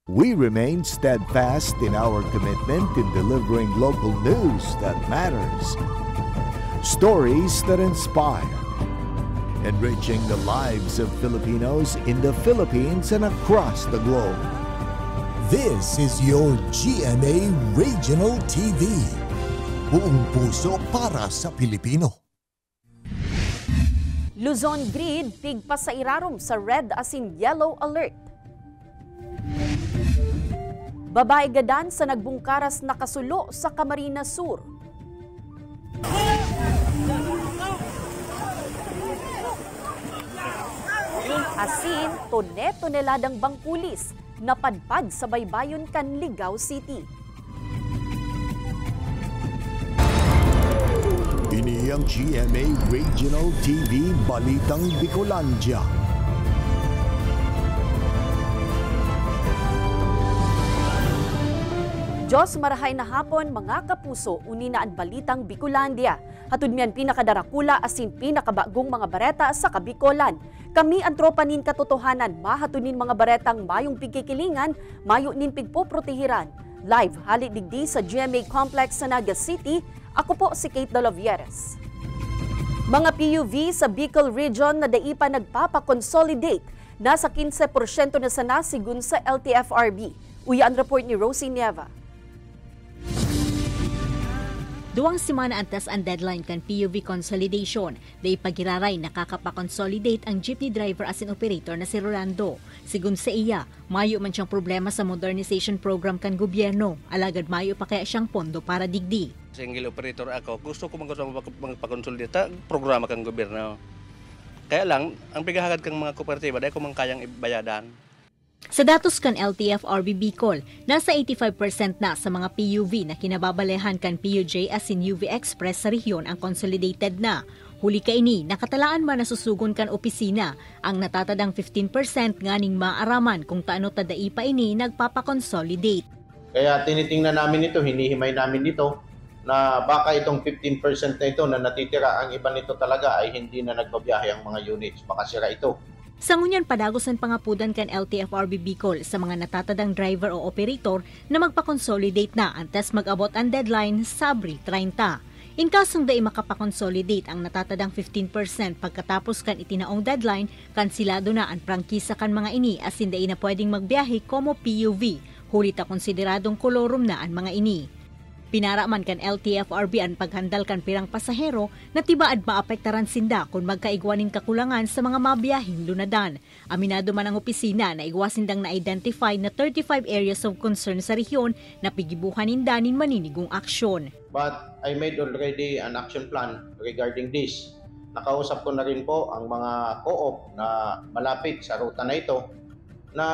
We remain steadfast in our commitment in delivering local news that matters. Stories that inspire. Enriching the lives of Filipinos in the Philippines and across the globe. This is your GMA Regional TV. Buong puso para sa Pilipino. Luzon Grid tigpa sa irarom sa red as in yellow alert. Babae gadan sa nagbungkaras na kasulo sa Camarines Sur. Asin, tone-toneladang bangkulis napadpad sa baybayon kan Ligao City. Ini ang GMA Regional TV Balitang Bicolandia. Diyos marahay na hapon mga kapuso, unina ang Balitang Bicolandia. Hatud miyan pinakadarakula asin pinakabagong mga bareta sa Kabikolan. Kami ang tropa nin katotohanan, mahatunin mga baretang mayong pigkikilingan, mayo nin pigpoprotehiran. Live hali digdi sa GMA Complex sa Naga City, ako po si Kate Dalavieres. Mga PUV sa Bicol Region na daipa nagpapakonsolidate, nasa 15% na sana sigun sa LTFRB. Uya ang report ni Rosie Nieva. 2 semana antes ang deadline kan PUV consolidation, day pagiraray nakakapakonsolidate ang jeepney driver as an operator na si Rolando. Sigun sa iya, mayo man siyang problema sa modernization program kan gobyerno, alagad mayo pa kaya siyang pondo para digdi. Single operator ako, gusto ko magpakonsolidate programa kang gobyerno. Kaya lang, ang bigahagad kang mga kooperatiba, dahil ko mang kayang ibayadan. Sa datos kan LTFRB Bicol, nasa 85% na sa mga PUV na kinababalehan kan PUJ as in UV Express sa rehiyon ang consolidated na. Huli kaini, nakatalaan man nasusugon kan opisina ang natatadang 15% nganing maaraman kung taano tadai pa ini nagpapakonsolidate. Kaya tinitingnan namin ito, hinihimay namin dito na baka itong 15% na ito na natitira, ang iba nito talaga ay hindi na nagbabiyahe ang mga units, baka sira ito. Sa ngunyan, padagosan pangapudan kan LTFRB Bicol sa mga natatadang driver o operator na magpakonsolidate na antes mag-abot ang deadline sa Abril 30. In kasong dai makapakonsolidate ang natatadang 15% pagkatapos kan itinaong deadline, kansilado na ang prangkisa kan mga ini as in dai na pwedeng magbiyahe como PUV, hulit na konsideradong kolorum na ang mga ini. Pinaraman kan LTFRB ang paghandal kan pirang pasahero na tibaad maapektaran sinda kung magkaigwanin kakulangan sa mga mabiyahing lunadan. Aminado man ang opisina na igwasindang na-identify na 35 areas of concern sa rehiyon na pigibuhan indanin maninigong aksyon. But I made already an action plan regarding this. Nakausap ko na rin po ang mga co-op na malapit sa ruta na ito na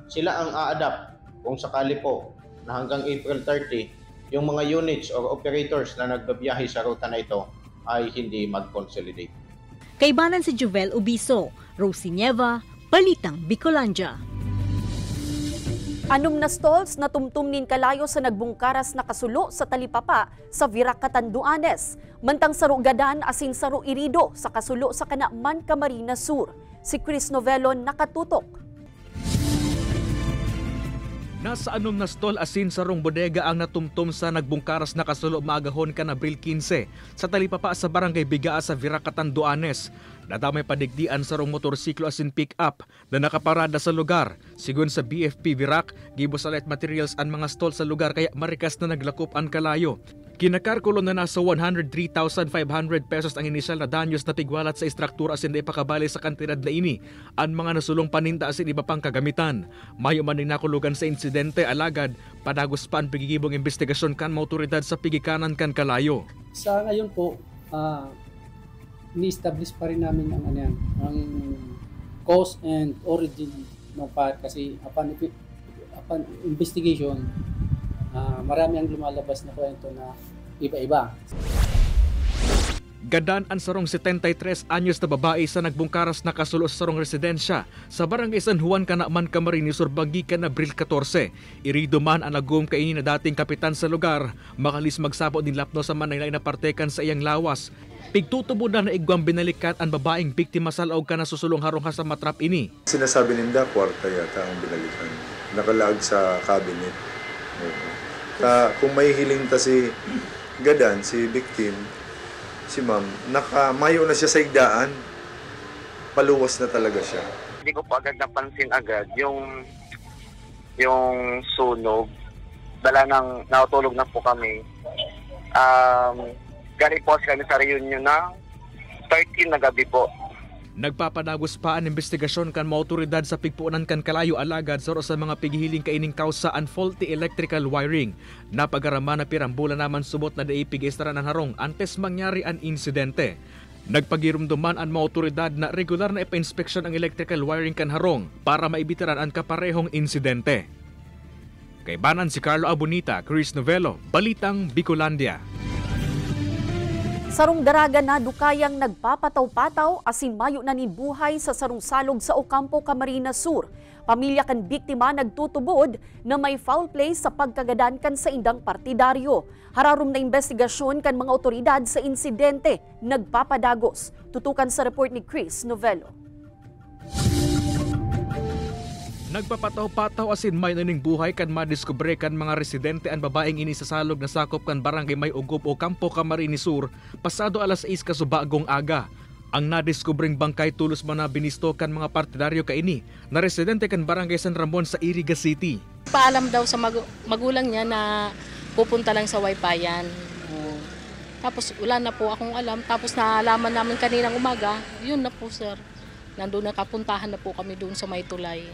sila ang a-adapt kung sakali po na hanggang April 30 yung mga units or operators na nagbabiyahe sa ruta na ito ay hindi mag-consolidate. Kaibanan si Juvel Ubiso, Rosie Nieva, Balitang Bicolandia. Anom na stalls na tumtumnin kalayo sa nagbungkaras na kasulo sa talipapa sa Virac, Catanduanes. Mantang saro gadan asin saro irido sa kasulo sa Kanakman, Camarines Sur. Si Chris Novello nakatutok. Nasa anom na stall asin sarong bodega ang natumtum sa nagbungkaras na kasulo maagahon kan Abril 15 sa talipapa sa barangay Bigaa sa Virac, Catanduanes. Nadamay padigdian sarong motorsiklo asin pick-up na nakaparada sa lugar. Sigun sa BFP Virac, gibosalet materials ang mga stall sa lugar kaya marikas na naglakop ang kalayo. Kinakarkulo na nasa 103,500 pesos ang inisyal na danyos na tigwalat sa istruktura asin na ipakabali sa kantidad na ini. Ang mga nasulong paninda asin iba pang kagamitan. Mayo man din nakulugan sa insidente alagad, padagos pa ang pigigibong investigasyon kan mga otoridad sa pigikanan kan kalayo. Sa ngayon po, ni-establish pa rin namin ang cause and origin ng fire kasi upon investigation, marami ang lumalabas na kwento na iba-iba. Gadan ang sarong 73 anyos na babae sa nagbungkaras na kasulo sa sarong residensya sa barangay San Juan, Kanakman, Camarines Sur, bagikan Abril 14. Irido man ang nagum kaini na dating kapitan sa lugar, makalis magsabot din lapno sa Manila na partekan sa iyang lawas. Pigtutubo na naigwang binalikat ang babaeng biktima sa laog ka na susulong harong sa matrap ini. Sinasabi ninda, kwarta yata ang binalikan. nakalaag sa cabinet. Kung may hiling ta si Gadan, si victim, si ma'am, nakamayo na siya sa igdaan, paluwas na talaga siya. Hindi ko pa agad napansin agad yung sunog. Dala nang natulog na po kami. Galing po kami sa reunion na 13 na gabi po. Nagpapadagos pa ang investigasyon kan mga otoridad sa pigpuunan kan Kalayo alagad sa mga pighihiling kaining kausa ang faulty electrical wiring. Napagarama na pirambulan naman subot na daipig-istara ng harong antes mangyari ang insidente. Nagpagirumduman ang mga otoridad na regular na ipa-inspeksyon ang electrical wiring kan harong para maibitaran ang kaparehong insidente. Kay Banan si Carlo Abunita, Chris Novelo, Balitang Bicolandia. Sarong daraga na dukayang nagpapataw-pataw asin mayo na ni buhay sa sarong salog sa Ocampo, Camarines Sur. Pamilya kan biktima nagtutubod na may foul play sa pagkagadan kan sa indang partidaryo. Hararom na investigasyon kan mga otoridad sa insidente nagpapadagos. Tutukan sa report ni Chris Novelo. Nagpapataw-pataw asin may naning buhay kan madiskubre kan mga residente ang babaeng ini sa salog na sakop kan barangay May Ugop o Campo, Camarines Sur pasado alas 6 kasubagong aga. Ang nadiskubring bangkay tulos man na binisto kan mga partidaryo kaini na residente kan barangay San Ramon sa Iriga City. Paalam daw sa magulang niya na pupunta lang sa Waypayan. Tapos wala na po akong alam. Tapos naalaman namin kaninang umaga, yun na po sir. Nandun nakapuntahan na po kami doon sa May Tulay.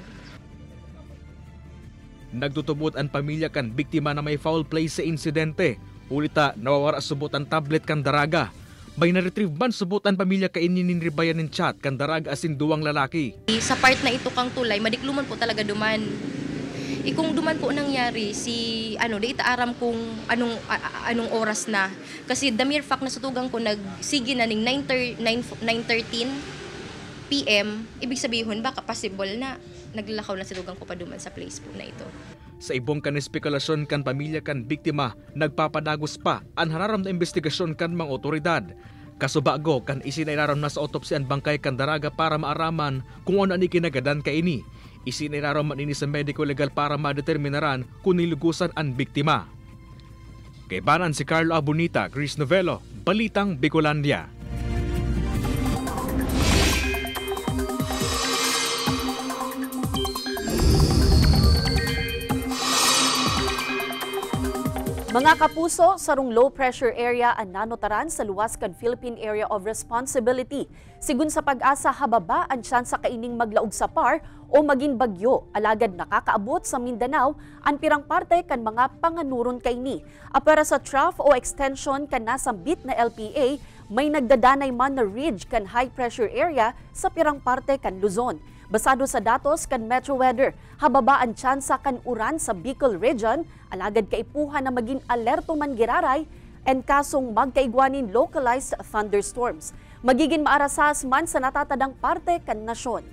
Nagtutubot ang pamilya kan biktima na may foul play sa insidente. Ulita nawawara subot ang tablet kan daraga. May na-retrieve man subot ang pamilya kainin ribayan ng chat kan daraga asin duwang lalaki. Sa part na ito kang tulay, madikluman po talaga duman. Kung duman po nangyari di itaaram kung anong oras na. Kasi the mere fact na sutugang ko nagsigi na ning 9:13 PM, ibig sabihin baka possible na naglakaw na silugang ko pa duman sa place po na ito. Sa ibong kan espekulasyon kan pamilya kan biktima, nagpapadagos pa ang hararam na investigasyon kan mga otoridad. Kasubago kan isiniraram na sa autopsy ang bangkay kan daraga para maaraman kung ano ni kinagadan kaini. Isiniraram man ini sa medico legal para madeterminaran kung nilugusan ang biktima. Kay Banan si Carlo Abunita, Chris Novelo, Balitang Bicolandia. Mga kapuso, sarong low pressure area ang nanotaran sa luwas kan Philippine Area of Responsibility. Sigun sa Pag-asa, hababa ang tsansa kaining maglaog sa PAR o maging bagyo. Alagad nakakaabot sa Mindanao ang pirang parte kan mga panganuron kaini. Apera sa trough o extension kan nasambit na LPA, may nagdadanay man na ridge kan high pressure area sa pirang parte kan Luzon. Basado sa datos kan Metro Weather, hababa ang tsansa kan uran sa Bicol Region, alagad kaipuhan na maging alerto man giraray and kasong magkaigwanin localized thunderstorms. Magiging maarasas man sa natatadang parte kan nasyon.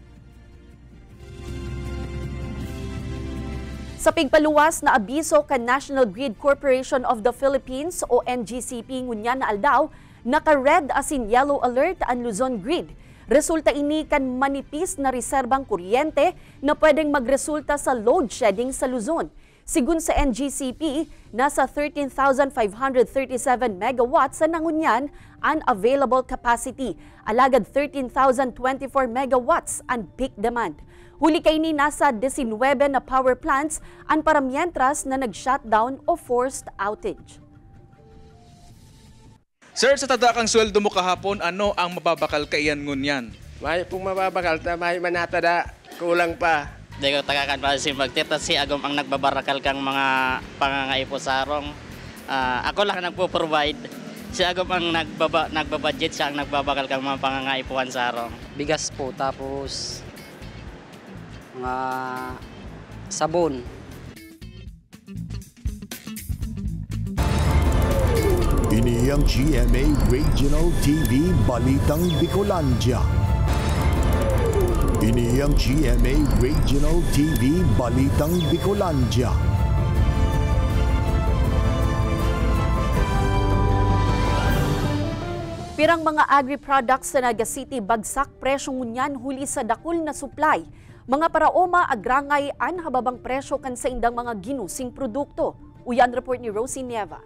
Sa pigpaluwas na abiso kan National Grid Corporation of the Philippines o NGCP ngunyan na aldaw, naka-red asin yellow alert ang Luzon Grid. Resulta ini kan manipis na reserbang kuryente na pwedeng magresulta sa load shedding sa Luzon. Sigun sa NGCP, nasa 13,537 megawatts sa nangunyan ang available capacity. Alagad 13,024 megawatts ang peak demand. Huli kay ni nasa 19 na power plants ang paramyentras na nag-shutdown o forced outage. Sir, sa tadakang sweldo mo kahapon, ano ang mababakal kaiyan ngunyan? May pong mababakal, may manatada, kulang pa. Di ko tagakan pa si magtita si Agom ang nagbabarakal kang mga pangangaipo sa harong. Ako lang nagpo-provide. Si Agom ang nagbabudget, siya ang nagbabakal kang mga pangangaipuan sa harong. Bigas po, tapos mga sabon. Ini ang GMA Regional TV Balitang Bicolandia. Ini ang GMA Regional TV Balitang Bicolandia. Pirang mga agri-products sa Naga City bagsak presyong ngunyan huli sa dakul na supply. Mga paraoma agrangay an hababang presyo kan sa indang mga ginusing produkto. Uyan report ni Rosie Nieva.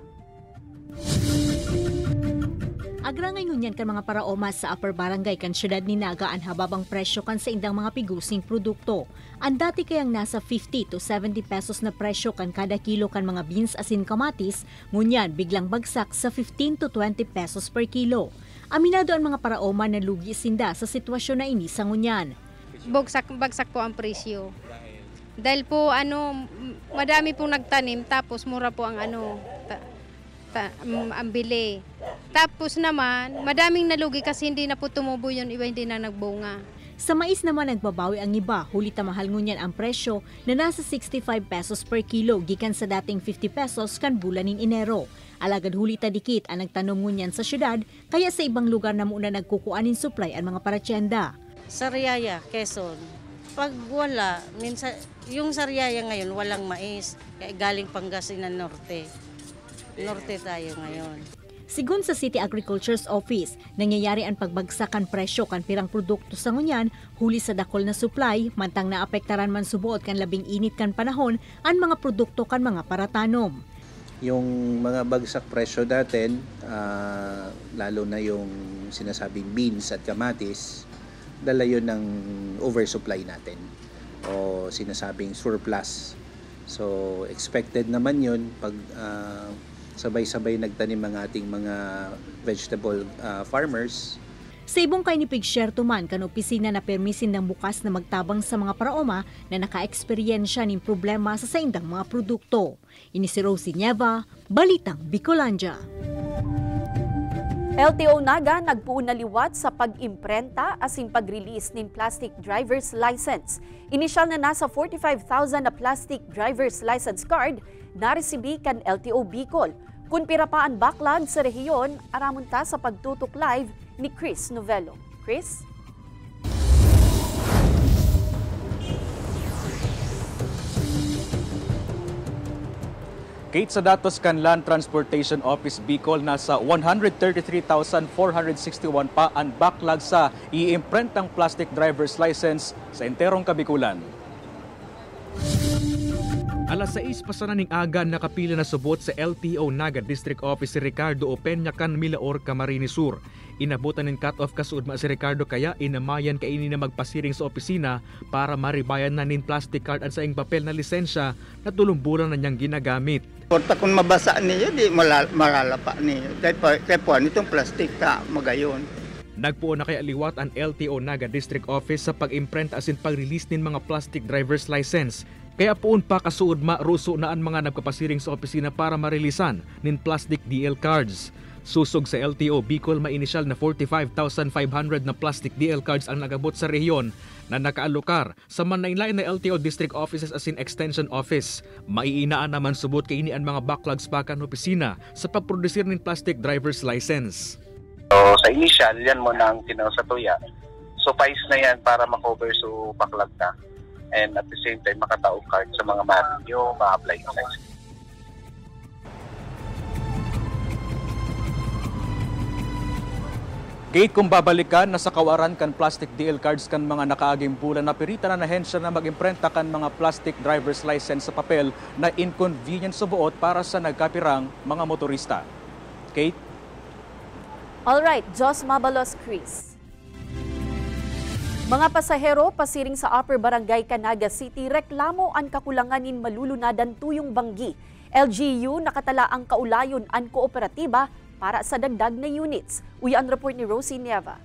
Agrangay ngunyan kan mga paraoma sa Upper Barangay kan syudad ni Naga ang hababang presyo kan sa indang mga pigusing produkto. Ang dati kayang nasa 50 to 70 pesos na presyo kan kada kilo kan mga beans asin kamatis, ngunyan biglang bagsak sa 15 to 20 pesos per kilo. Aminado ang mga paraoma na lugi sinda sa sitwasyon na ini sa ngunyan. Bagsak po ang presyo. Dahil po madami pong nagtanim tapos mura po ang ang bili. Tapos naman, madaming nalugi kasi hindi na po tumubo yun, iba hindi na nagbunga. Sa mais naman nagbabawi ang iba, hulit mahal ngunyan ang presyo na nasa 65 pesos per kilo gikan sa dating 50 pesos kan bulanin Enero. Alagad hulita dikit ang nagtanom ngunyan sa syudad, kaya sa ibang lugar na muna nagkukuanin supply ang mga paratyenda. Sariaya, Quezon. Pag wala, minsan, yung sariaya ngayon walang mais, kaya galing Pangasinan Norte. Norte tayo ngayon. Sigun sa City Agriculture's Office, nangyayari ang pagbagsakan presyo kan pirang produkto sa ngunyan, huli sa dakol na supply, mantang naapektaran man subuot kan labing init kan panahon ang mga produkto kan mga paratanom. Yung mga bagsak presyo natin, lalo na yung sinasabing beans at kamatis, dala yun ng oversupply natin o sinasabing surplus. So expected naman yun pag sabay-sabay nagtanim ang ating mga vegetable farmers. Sa ibong kay ni Pigsyerto man kan opisina na permisin ng bukas na magtabang sa mga paraoma na naka-eksperyensya ng problema sa saindang mga produkto. Ini si Rosie Nieva, Balitang Bicolandia. LTO Naga nagpuon na liwat sa pag-imprenta asin pag-release nin plastic driver's license. Inisyal na nasa 45,000 na plastic driver's license card na resibi kan LTO Bicol. Kung pira pa ang backlog sa rehiyon, aramon ta sa pagtutok live ni Chris Novello. Chris? Kate, sa datos kan Land Transportation Office Bicol, nasa 133,461 pa ang backlog sa i-imprentang plastic driver's license sa enterong Kabikulan. Alas 6 pasananing aga nakapila na subot sa LTO Naga District Office si Ricardo Opeña kan Milaor, Camarines Sur. Inabutan ng cut-off kasudma si Ricardo kaya inamayan kaini na magpasiring sa opisina para maribayan na nin plastic card at sa ing papel na lisensya na tulumbulan na niyang ginagamit. Porta kung mabasa niyo, di malalapa niyo. Kaya po, itong plastic ka, magayon. Nagpuo na kay aliwat ang LTO Naga District Office sa pag-imprent asin pag-release nin mga plastic driver's license. Kaya poon pa kasuod maruso na ang mga nagpapasiring sa opisina para marilisan nin plastic DL cards. Susog sa LTO Bicol, may inisyal na 45,500 na plastic DL cards ang nagabot sa rehiyon na nakaalokar sa manlain-lain na LTO district offices asin extension office. Maiinaan naman subot kay ini ang mga backlogs pa kan opisina sa pagprodusir nin plastic driver's license. So sa initial, yan mo nang tinawsatuya. Suffice na yan para makover so backlog na. And at the same time, makataong card sa mga marinyo, ma-apply ng license. Kate, kung babalikan, nasa kawaran kan plastic DL cards kan mga nakaaging bulan na piritan na hensya na mag-imprenta kan mga plastic driver's license sa papel na inconvenience subuot para sa nagkapirang mga motorista. Kate? Alright, Jos Mabalos, Chris. Mga pasahero pasiring sa Upper Barangay Canaga City, reklamo ang kakulanganin malulunadan tuyong banggi. LGU nakatala ang kaulayon ang kooperatiba para sa dagdag na units. Uyan report ni Rosie Nieva.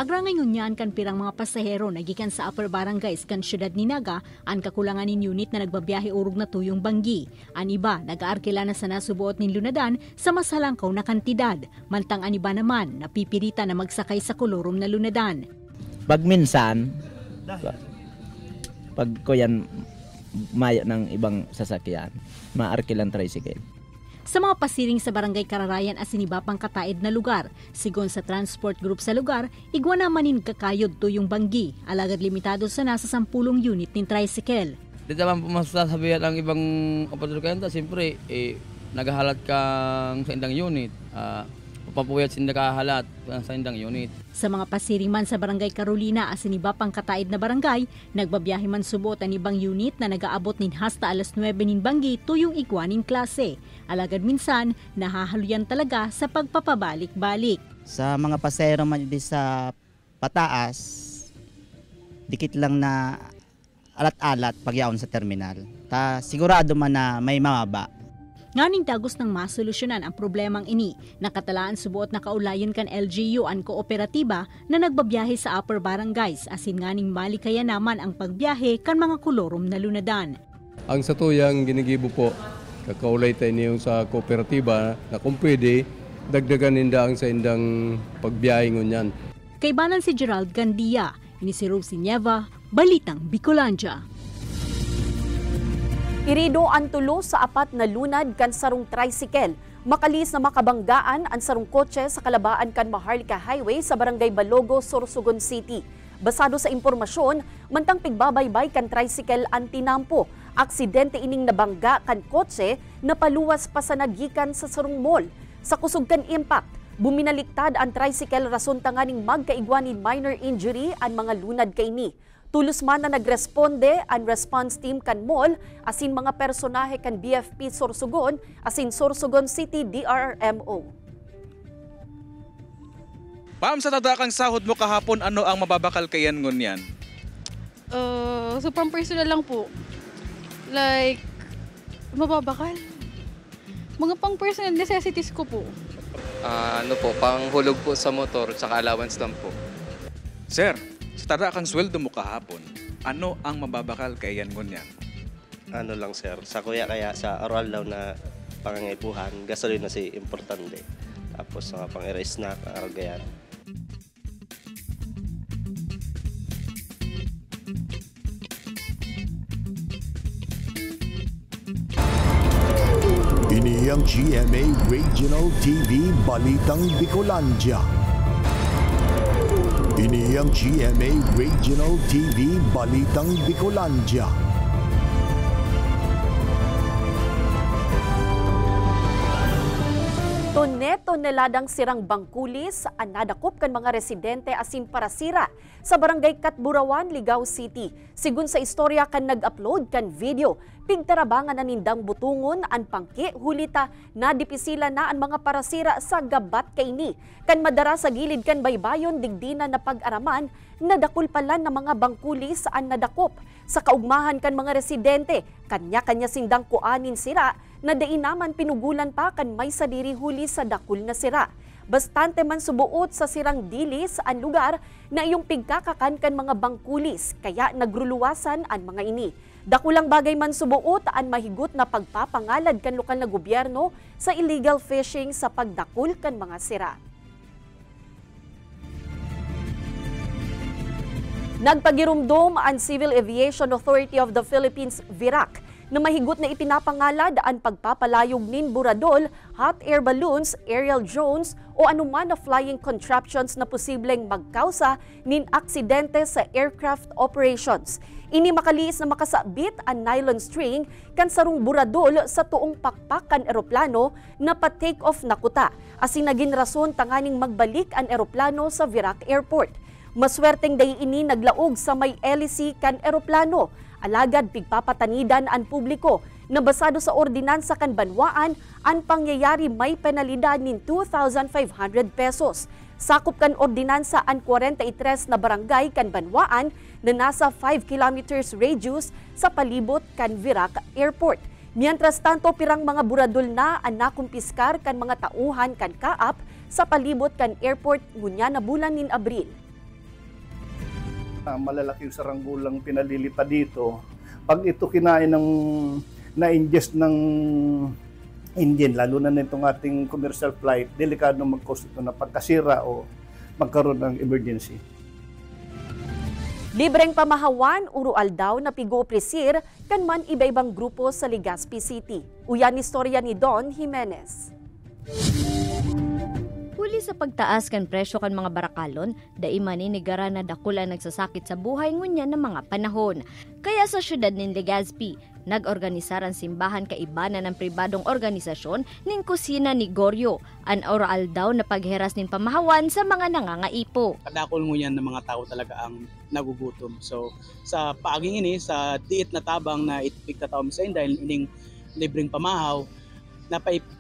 Agrangay ngunyan kan pirang mga pasahero nagikan sa Upper Barangays kan syudad ni Naga ang kakulanganin unit na nagbabiyahe urog na tuyong banggi. Ang iba nag-aarkila na sa nasubuot nin lunadan sa mas halangkaw na kantidad, mantang ang iba naman napipirita na magsakay sa kolorom na lunadan. Pag minsan, pag kuyan mayo ng ibang sasakyan, maarkilan tricycle. Sa mga pasiring sa Barangay Kararayan asin iba pang kataid na lugar, sigon sa transport group sa lugar, igwa namanin kakayod tuyong banggi, alagad limitado sa nasa 10 unit ng tricycle. Di naman masasabihan ang ibang kapatid kaya, siyempre, naghahalat kang sa indang unit. papuyat sinda kahalat sa indang unit. Sa mga pasiriman sa Barangay Carolina asin iba pang kataid na barangay, nagbabiyahe man subot ang ibang unit na nagaabot nin hasta alas 9 nin banggi tuyong igwaning klase. Alagad minsan, nahahaluyan talaga sa pagpapabalik-balik. Sa mga pasahero man di sa pataas, dikit lang na alat-alat pagyaon sa terminal. Sigurado man na may mababa. Nganing dagos ng masolusyonan ang problemang ini, nakatalaan subuot na kaulayan kan LGU ang kooperatiba na nagbabiyahe sa upper barangays asin nganing malikaya naman ang pagbiyahe kan mga kolorom na lunadan. Ang satuyang ginigibo po, kakaulay tayo niyo sa kooperatiba na kung pwede, dagdagan ninda ang sa indang pagbiyahe ngunyan. Kaibanan si Gerald Gandia, ini si Rosie Nieva, Balitang Bicolandia. Irido ang tulo sa apat na lunad kan sarong tricycle. Makalis na makabanggaan ang sarong kotse sa kalabaan kan Maharlika Highway sa Barangay Balogo, Sorsogon City. Basado sa impormasyon, mantang pigbabaybay kan tricycle ang tinampo. Aksidente ining nabangga kan kotse na paluwas pa sa nagikan sa sarong mall. Sa kusog kan impact, buminaliktad ang tricycle rason tanganing magkaigwanin minor injury ang mga lunad kaini. Tulos man na nagresponde ang response team kan mall asin mga personahe kan BFP Sorsogon asin Sorsogon City DRRMO. Pam, sa tadakang sahod mo kahapon, ano ang mababakal kayan ngunyan? So pang personal lang po. Like, mababakal? Mga pang personal necessities ko po. Ano po, pang hulog po sa motor, tsaka allowance lang po. Sir, sa tadakang sweldo mo kahapon, ano ang mababakal kayan ngunyan? Ano lang sir, sa kuya kaya sa oral daw na pangangaipuhan, gasolina si importante. Tapos mga pang-erase na karagayan. Ini ang GMA Regional TV Balitang Bicolandia. Ini ang GMA Regional TV Balitang Bicolandia. Toneladang sirang bangkulis ang nadakop kan mga residente asin parasira sa Barangay Katburawan, Ligao City. Sigun sa istorya kan nag-upload kan video, pigtarabangan na nindang butungon ang pangki hulita na dipisila na ang mga parasira sa gabat kaini. Kan madara sa gilid kan baybayon digdina na pag-araman, nadakul pala ng mga bangkulis ang nadakop. Sa kaugmahan kan mga residente, kanya-kanya sindang kuanin sira, na dain naman pinugulan pa kan may sadiri huli sa dakul na sira. Bastante man subuot sa sirang dilis ang lugar na iyong pigkakakan kan mga bangkulis, kaya nagruluwasan ang mga ini. Dakulang bagay man subuot ang mahigot na pagpapangalad kan lokal na gobyerno sa illegal fishing sa pagdakul kan mga sira. Nagpagirumdom ang Civil Aviation Authority of the Philippines, VIRAC, na mahigot na ipinapangalad ang pagpapalayog nin buradol, hot air balloons, aerial drones o anuman na flying contraptions na posibleng magkausa nin aksidente sa aircraft operations. Ini makaliis na makasabit ang nylon string kan sarong buradol sa tuong pakpak kan eroplano na pa-take off na kuta. Asin naging rason tanganing magbalik ang eroplano sa VIRAC Airport. Maswerteng day ini naglaog sa may hélice kan eroplano. Alagad pigpapatanidan ang publiko na basado sa ordinansa kan banwaan ang pangyayari may penalidad nin 2,500 pesos. Sakop kan ordinansa ang 43 na barangay kan banwaan na nasa 5 kilometers radius sa palibot kan VIRAC Airport. Mientras tanto pirang mga buradol na ang nakumpiskar kan mga tauhan kan kaap sa palibot kan airport ngunya na bulan nin Abril. Malalaking saranggolang pinalilipad dito. Pag ito kinain ng na-ingest ng engine, lalo na nitong ating commercial flight, delikado mag-cause ito na pagkasira o magkaroon ng emergency. Libreng pamahawan, urual daw na pigo-presir kan man iba-ibang grupo sa Legazpi City. Uyan istorya ni Don Jimenez. Huli sa pagtaas kan presyo kan mga barakalon, dai maninigara na dakula nagsasakit sa buhay ngunya ng mga panahon. Kaya sa syudad ni Legazpi, nag-organisar ang simbahan kaibana ng pribadong organisasyon ning kusina ni Goryo, an oral daw na pagheras nin pamahawan sa mga nangangaipo. Kadakol ngunya ng mga tao talaga ang nagugutom. So sa paaging ini, sa diit na tabang na itipik na tao sa inda, ining libreng pamahaw,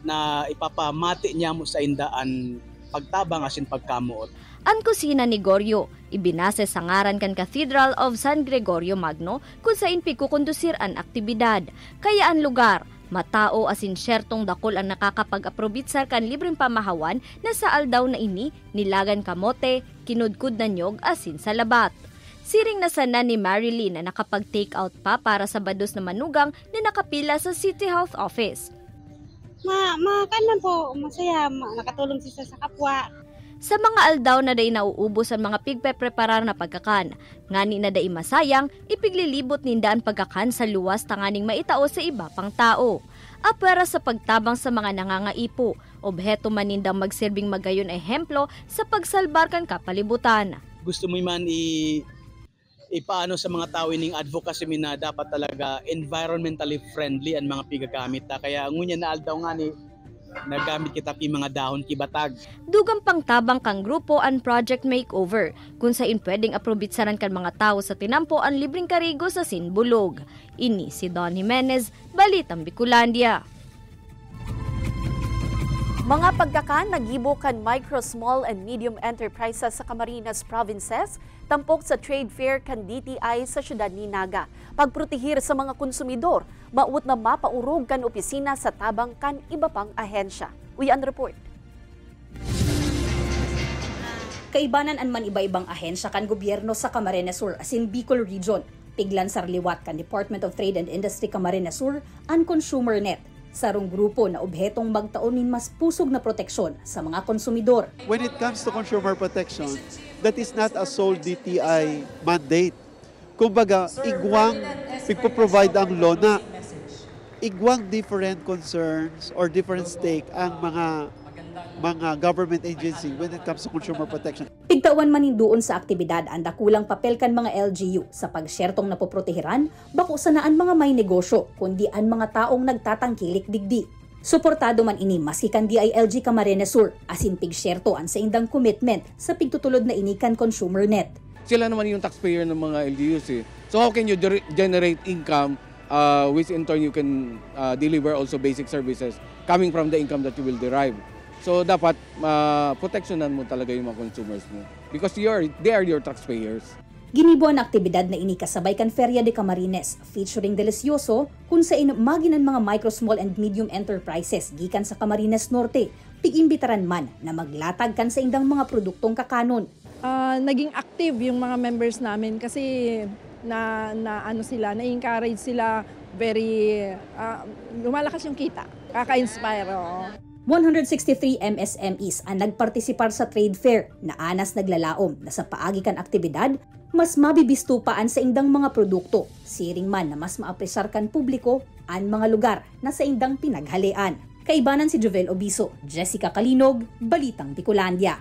na ipapamati niya mo sa indaan pagtabang asin pagkamuot. Ang kusina ni Goryo, ibinase sa ngaran kan Cathedral of San Gregorio Magno kung saan pikukondusir ang aktibidad. Kaya ang lugar, matao asin syertong dakol ang nakakapag-aprobitsar kan libreng pamahawan na sa aldaw na ini, nilagan kamote, kinudkud na nyog asin sa labat. Siring na sana ni Marilyn na nakapag-take out pa para sa bados na manugang na nakapila sa City Health Office. Kanan po, masaya, nakatulong siya sa kapwa. Sa mga aldaw na day nauubos ang mga pigpe-preparar na pagkakan, ngani na day masayang, ipiglilibot nindaan pagkakan sa luwas tanganing maitao sa iba pang tao. Apwera sa pagtabang sa mga nangangaipo, obheto man nindang magsirbing magayon ehemplo sa pagsalbar kan kapalibutan. Gusto mo man ipaano sa mga tao ining advocacy na dapat talaga environmentally friendly ang mga pigagamit. Kaya ngunya na aldaw nga ni nagamit kita ki mga dahon kibatag. Dugang pangtabang kang grupo ang Project Makeover, kung saan pwedeng aprobitsaran kan mga tao sa tinampo ang libreng karigo sa Sinbulog. Ini si Don Jimenez, Balitang Bicolandia. Mga pagkakan nagibo kan micro, small and medium enterprises sa Camarines Provinces, tampok sa trade fair kan DTI sa siyudad ni Naga. Pagprotehir sa mga konsumidor, maut na mapaurog kan opisina sa tabang kan iba pang ahensya. Uyan report. Kaibanan an man iba-ibang ahensya kan gobyerno sa Camarines Sur asin Bicol Region. Piglan sarliwat kan Department of Trade and Industry Camarines Sur an Consumer Net. Sarong grupo na obhetong magtaonin mas pusog na proteksyon sa mga konsumidor. When it comes to consumer protection, that is not a sole DTI mandate. Kumbaga, igwang pigpo-provide ang law na igwang different concerns or different stake ang mga government agency when it comes to consumer protection. Pigtawan man doon sa aktibidad ang dakulang papel kan mga LGU sa pagsyertong napoprotehiran, bako sanaan mga may negosyo, kundi ang mga taong nagtatangkilik digdi. Suportado man ini maski kan DILG Camarines Sur, asin pigsyerto ang sa indang commitment sa pigtutulod na inikan Consumer Net. Sila naman yung taxpayer ng mga LGUs eh. So how can you generate income which in turn you can deliver also basic services coming from the income that you will derive? So dapat proteksyonan mo talaga yung mga consumers mo because they are your taxpayers. Ginibuan na aktibidad na ini kasabay kan Feria de Camarines featuring Delicioso kung saan maginan mga micro, small and medium enterprises gikan sa Camarines Norte pigimbitaran man na maglatag kan sa indang mga produktong kakanon. Naging active yung mga members namin kasi na-encourage sila, very lumalakas yung kita, kaka-inspire. 163 MSMEs ang nagpartisipar sa trade fair na anas naglalaom na sa paagi kan aktibidad, mas mabibistupaan sa indang mga produkto, siring man na mas maapresar kan publiko ang mga lugar na sa indang pinaghalian. Kaibanan si Jovel Obiso, Jessica Kalinog, Balitang Bicolandia.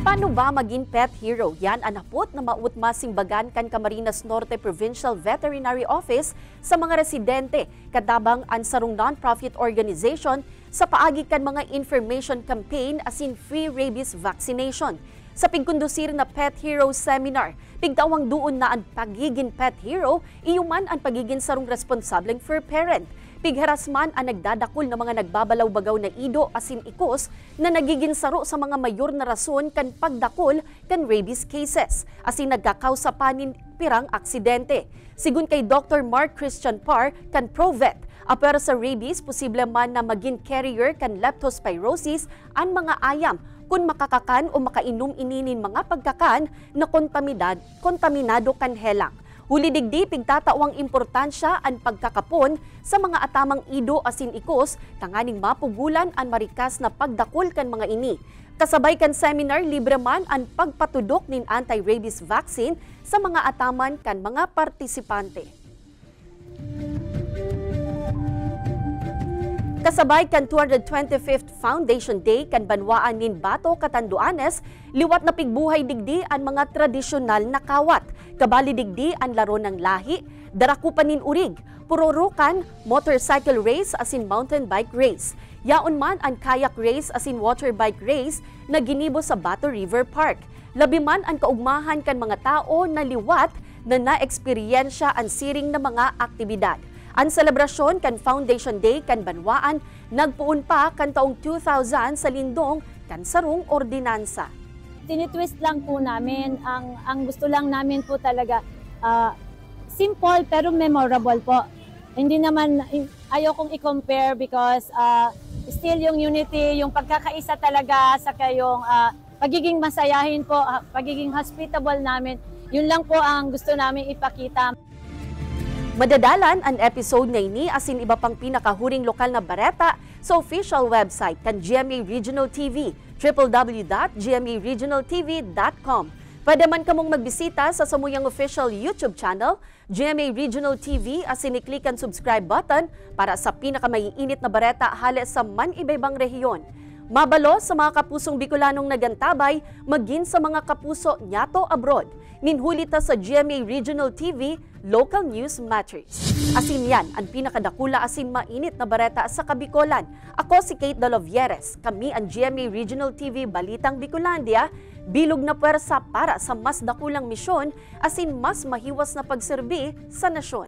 Paano ba maging pet hero? Yan ang napot na maut masimbagan kan Camarines Norte Provincial Veterinary Office sa mga residente kadabang ang sarong non-profit organization sa paagi kan mga information campaign asin free rabies vaccination. Sa pigkondusir na Pet Hero Seminar, pigtawang doon na ang pagiging pet hero, iyuman ang pagiging sarong responsableng fur parent. Pigharasman ang nagdadakol na mga nagbabalaw-bagaw na ido asin ikos na nagiging saro sa mga mayor na rason kan pagdakol kan rabies cases asin nagkakausa panin pirang aksidente. Sigun kay Dr. Mark Christian Parr kan Provet, apero sa rabies posible man na maging carrier kan leptospirosis ang mga ayam kung makakakan o makainom ininin mga pagkakan na kontaminado kan helang. Huli digdi, pigtatawang importansya ang pagkakapon sa mga atamang ido asin ikos, tanganing mapugulan ang marikas na pagdakol kan mga ini. Kasabay kan seminar, libre man ang pagpatudok nin anti-rabies vaccine sa mga ataman kan mga partisipante. Kasabay kan 225th Foundation Day kan banwaan nin Bato, Catanduanes, liwat na pigbuhay digdi ang mga tradisyonal na kawat. Kabali digdi ang laro ng lahi, darakupan nin urig, pururukan, motorcycle race asin mountain bike race. Yaon man ang kayak race asin water bike race na ginibo sa Bato River Park. Labi man ang kaugmahan kan mga tao na liwat na na-eksperyensya ang siring na mga aktibidad. Ang selebrasyon kan Foundation Day kan banwaan nagpuon pa kan taong 2000 sa lindong kan sarong ordinansa. Tinitwist lang po namin, ang gusto lang namin po talaga simple pero memorable po. Hindi naman, ayokong i-compare because still yung unity, yung pagkakaisa talaga sa kayong pagiging masayahin po, pagiging hospitable namin, yun lang po ang gusto namin ipakita. Madadalan ang episode na ini asin iba pang pinakahuring lokal na bareta sa official website kan GMA Regional TV, www.gmaregionaltv.com. Pwede man kamong magbisita sa samuyang official YouTube channel, GMA Regional TV, asin i-click ang subscribe button para sa pinakamaiinit na bareta halos sa man-ibaybang rehiyon. Mabalo sa mga kapusong Bicolanong nagantabay, maging sa mga kapuso nyato abroad. Ninhulita sa GMA Regional TV, Local News Matters. Asin yan, ang pinakadakula asin mainit na bareta sa Kabicolan. Ako si Kate Dalovieres. Kami ang GMA Regional TV Balitang Bicolandia, bilog na puwersa para sa mas dakulang misyon asin mas mahiwas na pagserbi sa nasyon.